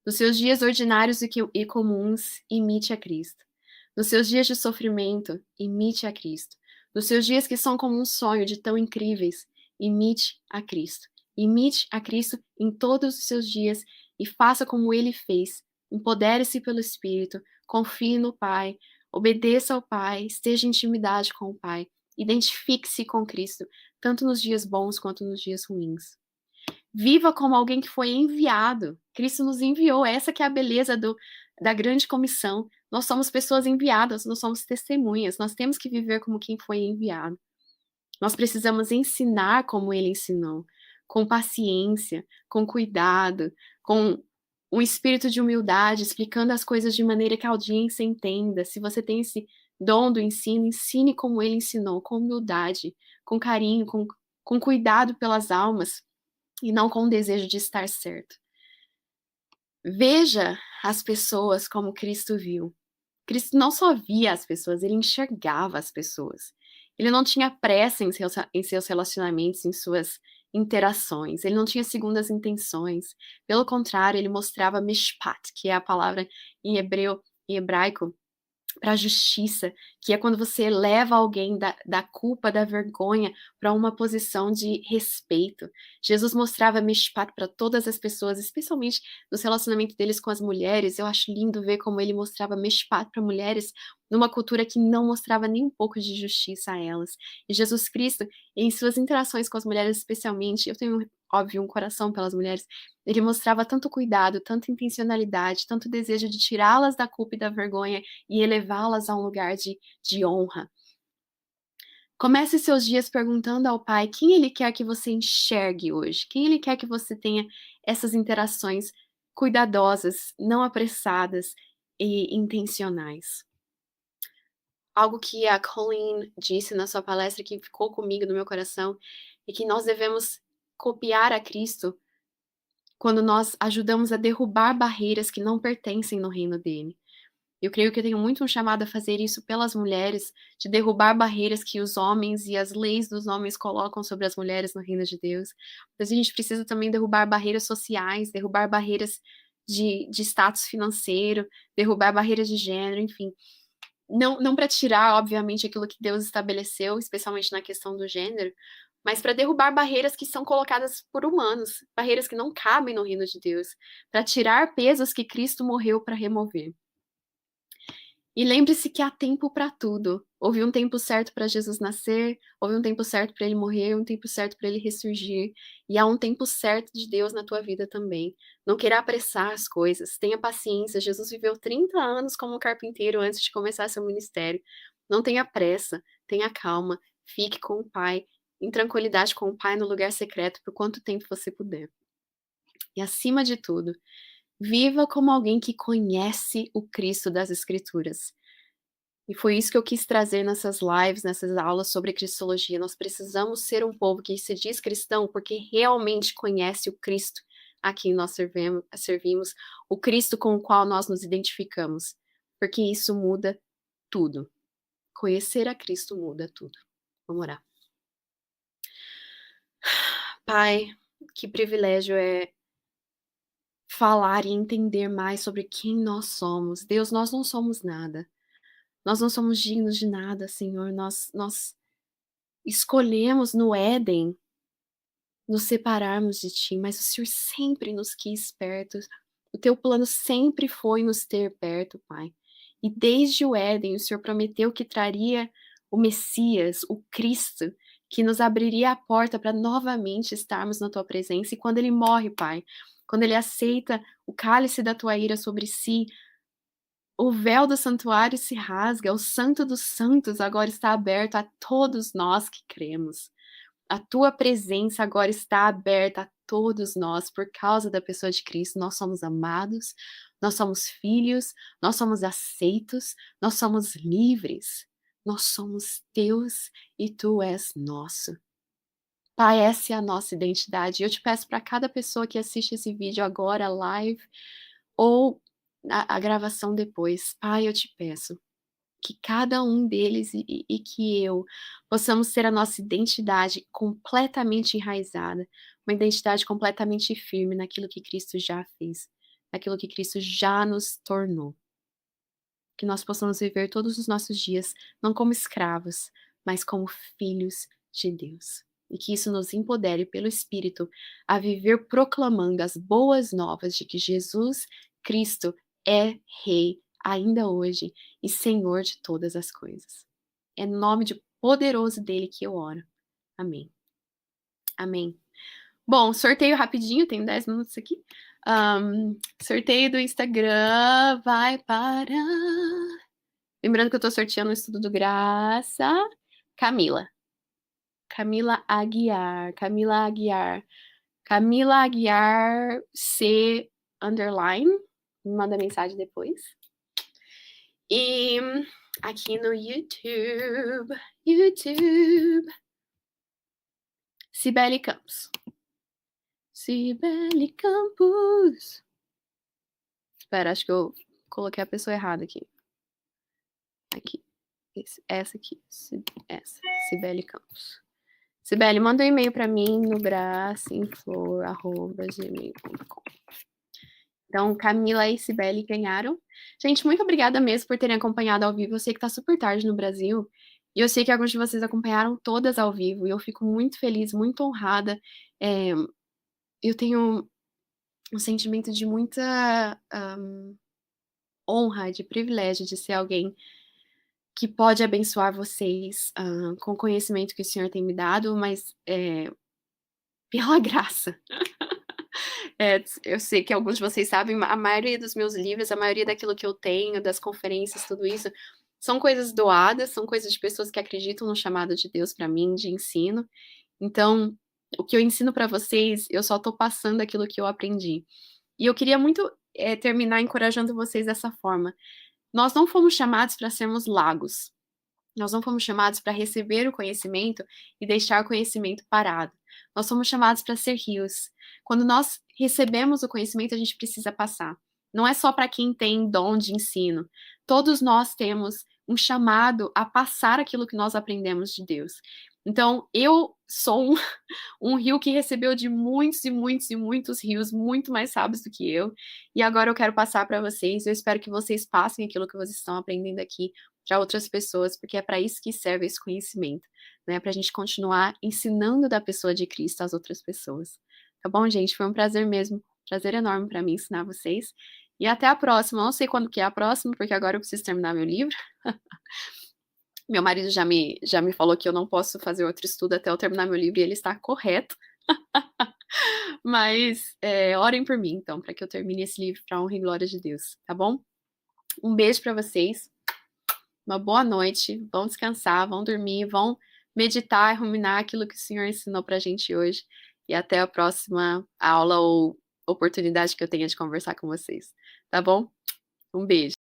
Nos seus dias ordinários e comuns, imite a Cristo. Nos seus dias de sofrimento, imite a Cristo. Nos seus dias que são como um sonho de tão incríveis, imite a Cristo. Imite a Cristo em todos os seus dias e faça como ele fez. Empodere-se pelo Espírito, confie no Pai, obedeça ao Pai, esteja em intimidade com o Pai. Identifique-se com Cristo, tanto nos dias bons quanto nos dias ruins. Viva como alguém que foi enviado. Cristo nos enviou. Essa que é a beleza da grande comissão. Nós somos pessoas enviadas, nós somos testemunhas. Nós temos que viver como quem foi enviado. Nós precisamos ensinar como ele ensinou, com paciência, com cuidado, com um espírito de humildade, explicando as coisas de maneira que a audiência entenda. Se você tem esse dom do ensino, ensine como ele ensinou, com humildade, com carinho, com cuidado pelas almas e não com o desejo de estar certo. Veja as pessoas como Cristo viu. Cristo não só via as pessoas, ele enxergava as pessoas. Ele não tinha pressa em seus relacionamentos, em suas interações. Ele não tinha segundas intenções. Pelo contrário, ele mostrava mishpat, que é a palavra em hebraico, para a justiça, que é quando você leva alguém da culpa, da vergonha, para uma posição de respeito. Jesus mostrava mishpat para todas as pessoas, especialmente nos relacionamentos deles com as mulheres. Eu acho lindo ver como ele mostrava mishpat para mulheres numa cultura que não mostrava nem um pouco de justiça a elas. E Jesus Cristo, em suas interações com as mulheres especialmente, eu tenho, óbvio, um coração pelas mulheres, ele mostrava tanto cuidado, tanta intencionalidade, tanto desejo de tirá-las da culpa e da vergonha e elevá-las a um lugar de honra. Comece seus dias perguntando ao Pai quem Ele quer que você enxergue hoje, quem Ele quer que você tenha essas interações cuidadosas, não apressadas e intencionais. Algo que a Colleen disse na sua palestra que ficou comigo no meu coração é que nós devemos copiar a Cristo quando nós ajudamos a derrubar barreiras que não pertencem no reino dele. Eu creio que eu tenho muito um chamado a fazer isso pelas mulheres, de derrubar barreiras que os homens e as leis dos homens colocam sobre as mulheres no reino de Deus. Mas a gente precisa também derrubar barreiras sociais, derrubar barreiras de status financeiro, derrubar barreiras de gênero, enfim. Não para tirar, obviamente, aquilo que Deus estabeleceu, especialmente na questão do gênero, mas para derrubar barreiras que são colocadas por humanos, barreiras que não cabem no reino de Deus, para tirar pesos que Cristo morreu para remover. E lembre-se que há tempo para tudo. Houve um tempo certo para Jesus nascer, houve um tempo certo para ele morrer, um tempo certo para ele ressurgir, e há um tempo certo de Deus na tua vida também. Não queira apressar as coisas, tenha paciência. Jesus viveu 30 anos como carpinteiro antes de começar seu ministério. Não tenha pressa, tenha calma, fique com o Pai, em tranquilidade com o Pai no lugar secreto por quanto tempo você puder. E acima de tudo, viva como alguém que conhece o Cristo das Escrituras. E foi isso que eu quis trazer nessas lives, nessas aulas sobre cristologia. Nós precisamos ser um povo que se diz cristão porque realmente conhece o Cristo a quem nós servimos, o Cristo com o qual nós nos identificamos, porque isso muda tudo. Conhecer a Cristo muda tudo. Vamos orar. Pai, que privilégio é falar e entender mais sobre quem nós somos. Deus, nós não somos nada. Nós não somos dignos de nada, Senhor. Nós escolhemos no Éden nos separarmos de Ti, mas o Senhor sempre nos quis perto. O Teu plano sempre foi nos ter perto, Pai. E desde o Éden, o Senhor prometeu que traria o Messias, o Cristo, que nos abriria a porta para novamente estarmos na Tua presença. E quando Ele morre, Pai, quando Ele aceita o cálice da Tua ira sobre si, o véu do santuário se rasga, o Santo dos Santos agora está aberto a todos nós que cremos. A tua presença agora está aberta a todos nós por causa da pessoa de Cristo. Nós somos amados, nós somos filhos, nós somos aceitos, nós somos livres. Nós somos teus e tu és nosso. Pai, essa é a nossa identidade. Eu te peço para cada pessoa que assiste esse vídeo agora, live, ou a gravação depois. Pai, eu te peço que cada um deles e que eu possamos ter a nossa identidade completamente enraizada, uma identidade completamente firme naquilo que Cristo já fez, naquilo que Cristo já nos tornou. Que nós possamos viver todos os nossos dias não como escravos, mas como filhos de Deus. E que isso nos empodere pelo Espírito a viver proclamando as boas novas de que Jesus Cristo é Rei ainda hoje e Senhor de todas as coisas. É no nome de poderoso dele que eu oro. Amém. Amém. Bom, sorteio rapidinho, tenho 10 minutos aqui. Sorteio do Instagram vai para. Lembrando que eu tô sorteando o estudo do Graça. Camila. Camila Aguiar. Camila Aguiar. Camila Aguiar C. underline, me manda mensagem depois. E aqui no YouTube, Cibele Campos. Cibele Campos. Espera, acho que eu coloquei a pessoa errada aqui. Aqui. Essa aqui. Essa. Cibele Campos. Cibele, manda um e-mail para mim no bracinflor@gmail.com. Então, Camila e Cibele ganharam. Gente, muito obrigada mesmo por terem acompanhado ao vivo. Eu sei que tá super tarde no Brasil, e eu sei que alguns de vocês acompanharam todas ao vivo, e eu fico muito feliz, muito honrada. Eu tenho um sentimento de muita honra, de privilégio de ser alguém que pode abençoar vocês com o conhecimento que o Senhor tem me dado, mas pela graça. Eu sei que alguns de vocês sabem, a maioria dos meus livros, a maioria daquilo que eu tenho, das conferências, tudo isso, são coisas doadas, são coisas de pessoas que acreditam no chamado de Deus para mim, de ensino. Então, o que eu ensino para vocês, eu só tô passando aquilo que eu aprendi. E eu queria muito terminar encorajando vocês dessa forma. Nós não fomos chamados para sermos lagos. Nós não fomos chamados para receber o conhecimento e deixar o conhecimento parado. Nós somos chamados para ser rios. Quando nós recebemos o conhecimento, a gente precisa passar. Não é só para quem tem dom de ensino. Todos nós temos um chamado a passar aquilo que nós aprendemos de Deus. Então, eu sou um rio que recebeu de muitos e muitos e muitos rios muito mais sábios do que eu. E agora eu quero passar para vocês. Eu espero que vocês passem aquilo que vocês estão aprendendo aqui para outras pessoas, porque é para isso que serve esse conhecimento, né? Para a gente continuar ensinando da pessoa de Cristo às outras pessoas. Tá bom, gente? Foi um prazer mesmo, prazer enorme para mim ensinar vocês. E até a próxima. Eu não sei quando que é a próxima, porque agora eu preciso terminar meu livro. Meu marido já me falou que eu não posso fazer outro estudo até eu terminar meu livro e ele está correto. Mas orem por mim, então, para que eu termine esse livro para honra e glória de Deus, tá bom? Um beijo para vocês. Uma boa noite, vão descansar, vão dormir, vão meditar e ruminar aquilo que o Senhor ensinou pra gente hoje. E até a próxima aula ou oportunidade que eu tenha de conversar com vocês, tá bom? Um beijo.